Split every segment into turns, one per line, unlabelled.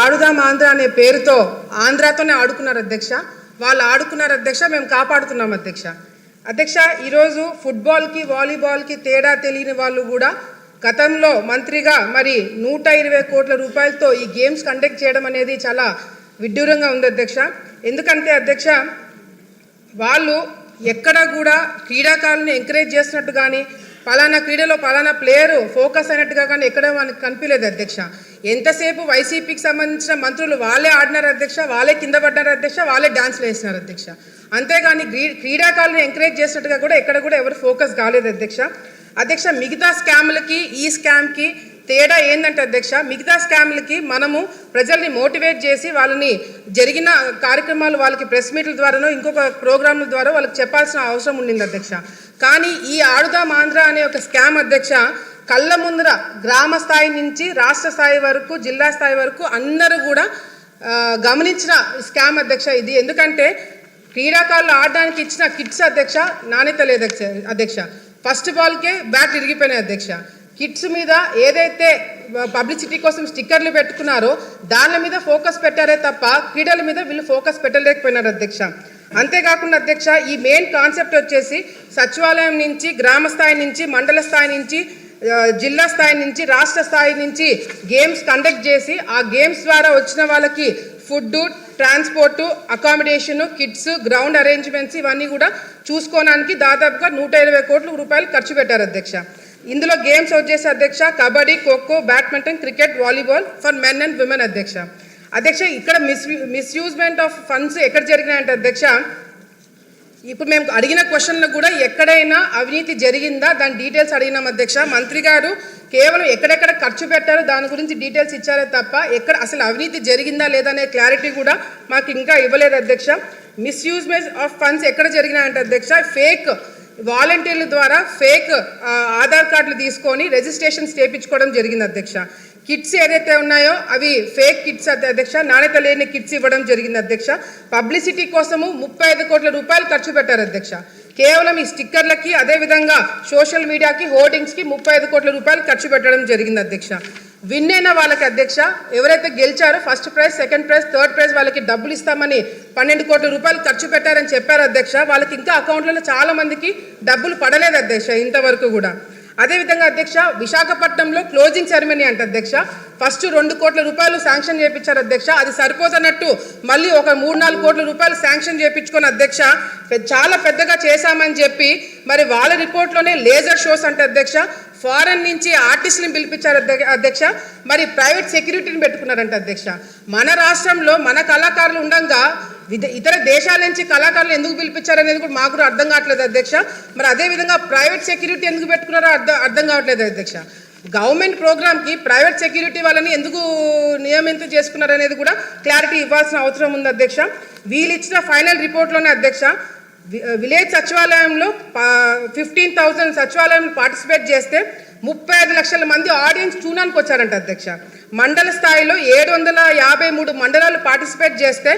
ఆడుదాం ఆంధ్ర అనే పేరుతో ఆంధ్రాతోనే ఆడుకున్నారు అధ్యక్ష. వాళ్ళు ఆడుకున్నారు అధ్యక్ష, మేము కాపాడుతున్నాం అధ్యక్ష. అధ్యక్ష, ఈరోజు ఫుట్బాల్కి వాలీబాల్కి తేడా తెలియని వాళ్ళు కూడా గతంలో మంత్రిగా మరి 120 కోట్ల రూపాయలతో ఈ గేమ్స్ కండక్ట్ చేయడం అనేది చాలా విడ్డూరంగా ఉంది అధ్యక్ష. ఎందుకంటే అధ్యక్ష, వాళ్ళు ఎక్కడ కూడా క్రీడాకారులను ఎంకరేజ్ చేస్తున్నట్టు కానీ పలానా క్రీడలో పలానా ప్లేయరు ఫోకస్ అయినట్టుగా కానీ ఎక్కడ మనకు కనిపించలేదు అధ్యక్ష. ఎంతసేపు వైసీపీకి సంబంధించిన మంత్రులు వాళ్ళే ఆడినారు అధ్యక్ష, వాళ్ళే కింద పడ్డారు అధ్యక్ష, వాళ్ళే డాన్స్లు వేసినారు అధ్యక్ష. అంతేగాని క్రీడాకారులను ఎంకరేజ్ చేసినట్టుగా కూడా ఎక్కడ కూడా ఎవరు ఫోకస్ కాలేదు అధ్యక్ష. అధ్యక్ష, మిగతా స్కామ్లకి ఈ స్కామ్కి తేడా ఏంటంటే అధ్యక్ష, మిగతా స్కామ్లకి మనము ప్రజల్ని మోటివేట్ చేసి వాళ్ళని జరిగిన కార్యక్రమాలు వాళ్ళకి ప్రెస్ మీట్ల ద్వారానో ఇంకొక ప్రోగ్రాంల ద్వారా వాళ్ళకి చెప్పాల్సిన అవసరం ఉండింది అధ్యక్ష. కానీ ఈ ఆడుదాం ఆంధ్ర అనే ఒక స్కామ్ అధ్యక్ష కళ్ళ ముందర గ్రామ స్థాయి నుంచి రాష్ట్ర స్థాయి వరకు జిల్లా స్థాయి వరకు అందరూ కూడా గమనించిన స్కామ్ అధ్యక్ష ఇది. ఎందుకంటే క్రీడాకారులు ఆడడానికి ఇచ్చిన కిట్స్ అధ్యక్ష నాణ్యత లేదు అధ్యక్ష. ఫస్ట్ బాల్కే బ్యాట్ ఇరిగిపోయినాయి అధ్యక్ష. కిట్స్ మీద ఏదైతే పబ్లిసిటీ కోసం స్టిక్కర్లు పెట్టుకున్నారో దాని మీద ఫోకస్ పెట్టారే తప్ప క్రీడల మీద వీళ్ళు ఫోకస్ పెట్టలేకపోయినారు అధ్యక్ష. అంతేకాకుండా అధ్యక్ష, ఈ మెయిన్ కాన్సెప్ట్ వచ్చేసి సచివాలయం నుంచి గ్రామ స్థాయి నుంచి మండల స్థాయి నుంచి జిల్లా స్థాయి నుంచి రాష్ట్ర స్థాయి నుంచి గేమ్స్ కండక్ట్ చేసి ఆ గేమ్స్ ద్వారా వచ్చిన వాళ్ళకి food, transport, accommodation, kits, ground arrangements ఇవన్నీ కూడా చూసుకోవడానికి దాదాపుగా 120 కోట్ల రూపాయలు ఖర్చు పెట్టారు అధ్యక్ష. ఇందులో గేమ్స్ వచ్చేసి అధ్యక్ష kabaddi, kho kho, badminton, cricket, volleyball for men and women అధ్యక్ష. అధ్యక్ష, ఇక్కడ మిస్యూజ్మెంట్ ఆఫ్ ఫండ్స్ ఎక్కడ జరిగినాయంటే అధ్యక్ష, ఇప్పుడు మేము అడిగిన క్వశ్చన్లకు కూడా ఎక్కడైనా అవినీతి జరిగిందా దాని డీటెయిల్స్ అడిగినాం అధ్యక్ష. మంత్రి గారు కేవలం ఎక్కడెక్కడ ఖర్చు పెట్టారో దాని గురించి డీటెయిల్స్ ఇచ్చారే తప్ప ఎక్కడ అసలు అవినీతి జరిగిందా లేదా అనే క్లారిటీ కూడా మాకు ఇంకా ఇవ్వలేదు అధ్యక్ష. మిస్యూజ్మెంట్ ఆఫ్ ఫండ్స్ ఎక్కడ జరిగినాయంటే అధ్యక్ష, ఫేక్ వాలంటీర్ల ద్వారా ఫేక్ ఆధార్ కార్డులు తీసుకొని రిజిస్ట్రేషన్స్ చేయించుకోవడం జరిగింది అధ్యక్ష. కిట్స్ ఏదైతే ఉన్నాయో అవి ఫేక్ కిట్స్ అధ్యక్ష, నాణ్యత లేని కిట్స్ ఇవ్వడం జరిగింది అధ్యక్ష. పబ్లిసిటీ కోసము 35 కోట్ల రూపాయలు ఖర్చు పెట్టారు అధ్యక్ష. కేవలం ఈ స్టిక్కర్లకి అదేవిధంగా సోషల్ మీడియాకి హోర్డింగ్స్కి 35 కోట్ల రూపాయలు ఖర్చు పెట్టడం జరిగింది అధ్యక్ష. విన్ అయిన వాళ్ళకి అధ్యక్ష, ఎవరైతే గెలిచారో first prize, second prize, third prize వాళ్ళకి డబ్బులు ఇస్తామని 12 కోట్ల రూపాయలు ఖర్చు పెట్టారని చెప్పారు అధ్యక్ష. వాళ్ళకి ఇంకా అకౌంట్లలో చాలా మందికి డబ్బులు పడలేదు అధ్యక్ష ఇంతవరకు కూడా. అదేవిధంగా అధ్యక్ష, విశాఖపట్నంలో క్లోజింగ్ సెరమనీ అంటే అధ్యక్ష ఫస్ట్ 2 కోట్ల రూపాయలు శాంక్షన్ చేయించారు అధ్యక్ష. అది సరిపోతున్నట్టు మళ్ళీ ఒక 3-4 కోట్ల రూపాయలు శాంక్షన్ చేయించుకొని అధ్యక్ష చాలా పెద్దగా చేశామని చెప్పి మరి వాళ్ళ రిపోర్ట్లోనే లేజర్ షోస్ అంటే అధ్యక్ష ఫారెన్ నుంచి ఆర్టిస్టులను పిలిపించారు అధ్యక్ష. మరి ప్రైవేట్ సెక్యూరిటీని పెట్టుకున్నారంట అధ్యక్ష. మన రాష్ట్రంలో మన కళాకారులు ఉండగా ఇతర దేశాల నుంచి కళాకారులు ఎందుకు పిలిపించారనేది కూడా మాకు కూడా అర్థం కావట్లేదు అధ్యక్ష. మరి అదేవిధంగా ప్రైవేట్ సెక్యూరిటీ ఎందుకు పెట్టుకున్నారో అర్థం కావట్లేదు అధ్యక్ష. గవర్నమెంట్ ప్రోగ్రామ్కి ప్రైవేట్ సెక్యూరిటీ వాళ్ళని ఎందుకు నియమితం చేసుకున్నారు అనేది కూడా క్లారిటీ ఇవ్వాల్సిన అవసరం ఉంది అధ్యక్ష. వీళ్ళు ఇచ్చిన ఫైనల్ రిపోర్ట్లోనే అధ్యక్ష విలేజ్ సచివాలయంలో 15,000 సచివాలయం పార్టిసిపేట్ చేస్తే 35 లక్షల మంది ఆడియన్స్ చూడడానికి వచ్చారంట అధ్యక్ష. మండల స్థాయిలో 753 మండలాలు పార్టిసిపేట్ చేస్తే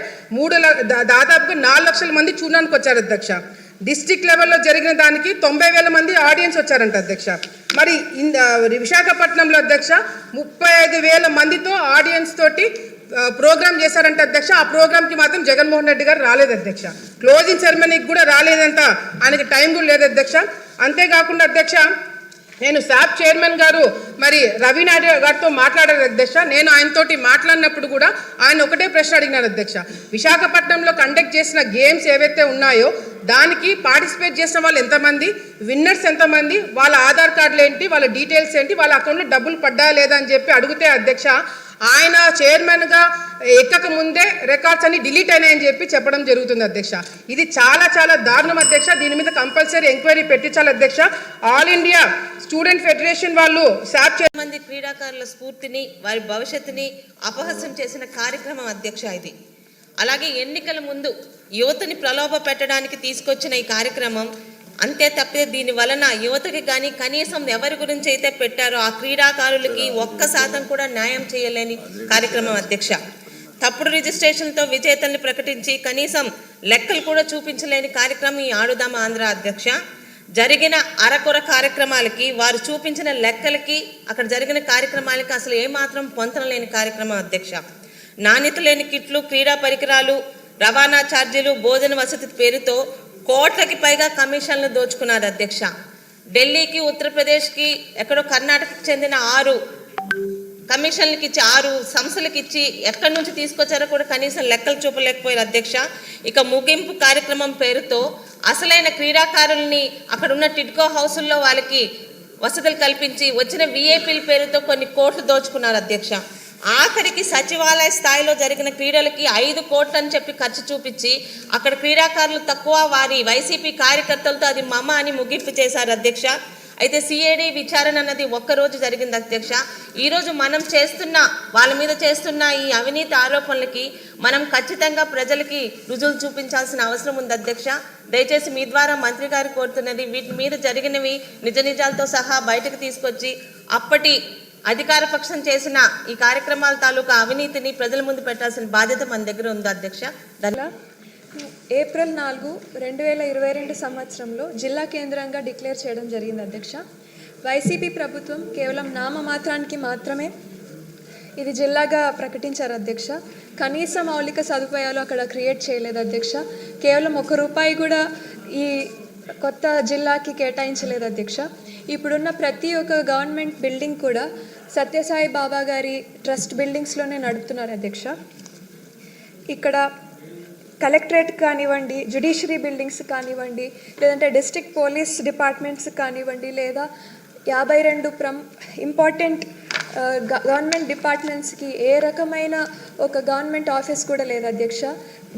దాదాపుగా 4 లక్షల మంది చూడడానికి వచ్చారు అధ్యక్ష. డిస్ట్రిక్ట్ లెవెల్లో జరిగిన దానికి 90,000 మంది ఆడియన్స్ వచ్చారంట అధ్యక్ష. మరి విశాఖపట్నంలో అధ్యక్ష 35,000 మందితో ఆడియన్స్ తోటి ప్రోగ్రామ్ చేశారంట అధ్యక్ష. ఆ ప్రోగ్రామ్కి మాత్రం జగన్మోహన్ రెడ్డి గారు రాలేదు అధ్యక్ష. క్లోజింగ్ సెరమనీకి కూడా రాలేదంట, ఆయనకి టైం కూడా లేదు అధ్యక్ష. అంతేకాకుండా అధ్యక్ష, నేను శాప్ చైర్మన్ గారు మరి రవి నాయుడు గారితో మాట్లాడారు అధ్యక్ష. నేను ఆయనతోటి మాట్లాడినప్పుడు కూడా ఆయన ఒకటే ప్రశ్న అడిగినారు అధ్యక్ష, విశాఖపట్నంలో కండక్ట్ చేసిన గేమ్స్ ఏవైతే ఉన్నాయో దానికి పార్టిసిపేట్ చేసిన వాళ్ళు ఎంతమంది, విన్నర్స్ ఎంతమంది, వాళ్ళ ఆధార్ కార్డులు ఏంటి, వాళ్ళ డీటెయిల్స్ ఏంటి, వాళ్ళ అకౌంట్లో డబ్బులు పడ్డా లేదా అని చెప్పి అడిగితే అధ్యక్ష ఆయన చైర్మన్గా ఎక్కక ముందే రికార్డ్స్ అన్ని డిలీట్ అయినాయని చెప్పి చెప్పడం జరుగుతుంది అధ్యక్ష. ఇది చాలా చాలా దారుణం అధ్యక్ష. దీని మీద కంపల్సరీ ఎంక్వైరీ పెట్టించాలి అధ్యక్ష. ఆల్ ఇండియా స్టూడెంట్ ఫెడరేషన్ వాళ్ళు
మంది క్రీడాకారుల స్ఫూర్తిని వారి భవిష్యత్తుని అపహాస్యం చేసిన కార్యక్రమం అధ్యక్ష ఇది. అలాగే ఎన్నికల ముందు యువతని ప్రలోభ పెట్టడానికి తీసుకొచ్చిన ఈ కార్యక్రమం అంతే తప్పితే దీని వలన యువతకి కానీ కనీసం ఎవరి గురించి అయితే పెట్టారో ఆ క్రీడాకారులకి 1% కూడా న్యాయం చేయలేని కార్యక్రమం అధ్యక్ష. తప్పుడు రిజిస్ట్రేషన్తో విజేతల్ని ప్రకటించి కనీసం లెక్కలు కూడా చూపించలేని కార్యక్రమం ఈ ఆడుదాం ఆంధ్ర అధ్యక్ష. జరిగిన అరకొర కార్యక్రమాలకి వారు చూపించిన లెక్కలకి అక్కడ జరిగిన కార్యక్రమాలకి అసలు ఏమాత్రం పొంతన లేని కార్యక్రమం అధ్యక్ష. నాణ్యత లేని కిట్లు, క్రీడా పరికరాలు, రవాణా ఛార్జీలు, భోజన వసతి పేరుతో కోట్లకి పైగా కమిషన్లు దోచుకున్నారు అధ్యక్ష. ఢిల్లీకి, ఉత్తరప్రదేశ్కి, ఎక్కడో కర్ణాటకకు చెందిన 6 కమిషన్లకి ఇచ్చి 6 సంస్థలకు ఇచ్చి ఎక్కడి నుంచి తీసుకొచ్చారో కూడా కనీసం లెక్కలు చూపలేకపోయారు అధ్యక్ష. ఇక ముగింపు కార్యక్రమం పేరుతో అసలైన క్రీడాకారుల్ని అక్కడ ఉన్న టిడ్కో హౌసుల్లో వాళ్ళకి వసతులు కల్పించి వచ్చిన విఐపీల పేరుతో కొన్ని కోట్లు దోచుకున్నారు అధ్యక్ష. ఆఖరికి సచివాలయ స్థాయిలో జరిగిన క్రీడలకి 5 కోట్లు అని చెప్పి ఖర్చు చూపించి అక్కడ క్రీడాకారులు తక్కువ, వారి వైసీపీ కార్యకర్తలతో అది మమ అని ముగింపు చేశారు అధ్యక్ష. అయితే సిఐడి విచారణ అన్నది ఒక్కరోజు జరిగింది అధ్యక్ష. ఈరోజు మనం వాళ్ళ మీద చేస్తున్న ఈ అవినీతి ఆరోపణలకి మనం ఖచ్చితంగా ప్రజలకి రుజువులు చూపించాల్సిన అవసరం ఉంది అధ్యక్ష. దయచేసి మీ ద్వారా మంత్రి గారు కోరుతున్నది, వీటి మీద జరిగినవి నిజ నిజాలతో సహా బయటకు తీసుకొచ్చి అప్పటి అధికార పక్షం చేసిన ఈ కార్యక్రమాల తాలూకా అవినీతిని ప్రజల ముందు పెట్టాల్సిన బాధ్యత మన దగ్గర ఉంది అధ్యక్ష.
ఏప్రిల్ 4, 2022 సంవత్సరంలో జిల్లా కేంద్రంగా డిక్లేర్ చేయడం జరిగింది అధ్యక్ష. వైసీపీ ప్రభుత్వం కేవలం నామమాత్రానికి మాత్రమే ఇది జిల్లాగా ప్రకటించారు అధ్యక్ష. కనీస మౌలిక సదుపాయాలు అక్కడ క్రియేట్ చేయలేదు అధ్యక్ష. కేవలం ₹1 కూడా ఈ కొత్త జిల్లాకి కేటాయించలేదు అధ్యక్ష. ఇప్పుడున్న ప్రతి ఒక్క గవర్నమెంట్ బిల్డింగ్ కూడా సత్యసాయి బాబా గారి ట్రస్ట్ బిల్డింగ్స్లోనే నడుపుతున్నారు అధ్యక్ష. ఇక్కడ కలెక్టరేట్ కానివ్వండి, జ్యుడిషియరీ బిల్డింగ్స్ కానివ్వండి, లేదంటే డిస్ట్రిక్ట్ పోలీస్ డిపార్ట్మెంట్స్ కానివ్వండి, లేదా 52 ఇంపార్టెంట్ గవర్నమెంట్ డిపార్ట్మెంట్స్కి ఏ రకమైన ఒక గవర్నమెంట్ ఆఫీస్ కూడా లేదు అధ్యక్ష.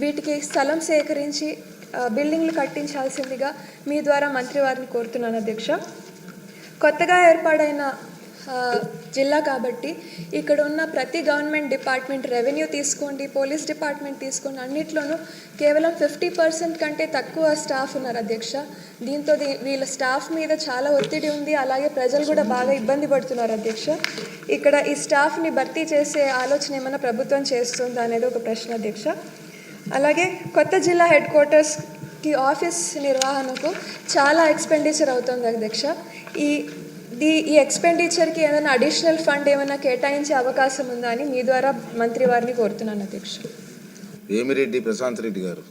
వీటికి స్థలం సేకరించి బిల్డింగ్లు కట్టించాల్సిందిగా మీ ద్వారా మంత్రి వారిని కోరుతున్నాను అధ్యక్ష. కొత్తగా ఏర్పాడైన జిల్లా కాబట్టి ఇక్కడ ఉన్న ప్రతి గవర్నమెంట్ డిపార్ట్మెంట్, రెవెన్యూ తీసుకోండి, పోలీస్ డిపార్ట్మెంట్ తీసుకోండి, అన్నిట్లోనూ కేవలం 50% కంటే తక్కువ స్టాఫ్ ఉన్నారు అధ్యక్ష. దీంతో వీళ్ళ స్టాఫ్ మీద చాలా ఒత్తిడి ఉంది. అలాగే ప్రజలు కూడా బాగా ఇబ్బంది పడుతున్నారు అధ్యక్ష. ఇక్కడ ఈ స్టాఫ్ని భర్తీ చేసే ఆలోచన ఏమైనా ప్రభుత్వం చేస్తుందా అనేది ఒక ప్రశ్న అధ్యక్ష. అలాగే కొత్త జిల్లా హెడ్ క్వార్టర్స్కి ఆఫీస్ నిర్వహణకు చాలా ఎక్స్పెండిచర్ అవుతుంది అధ్యక్ష. ఈ ఎక్స్పెండిచర్కి ఏదైనా అడిషనల్ ఫండ్ ఏమైనా కేటాయించే అవకాశం ఉందా అని మీ ద్వారా మంత్రి వారిని కోరుతున్నాను అధ్యక్ష.
వేమిరెడ్డి ప్రశాంత్ రెడ్డి గారు.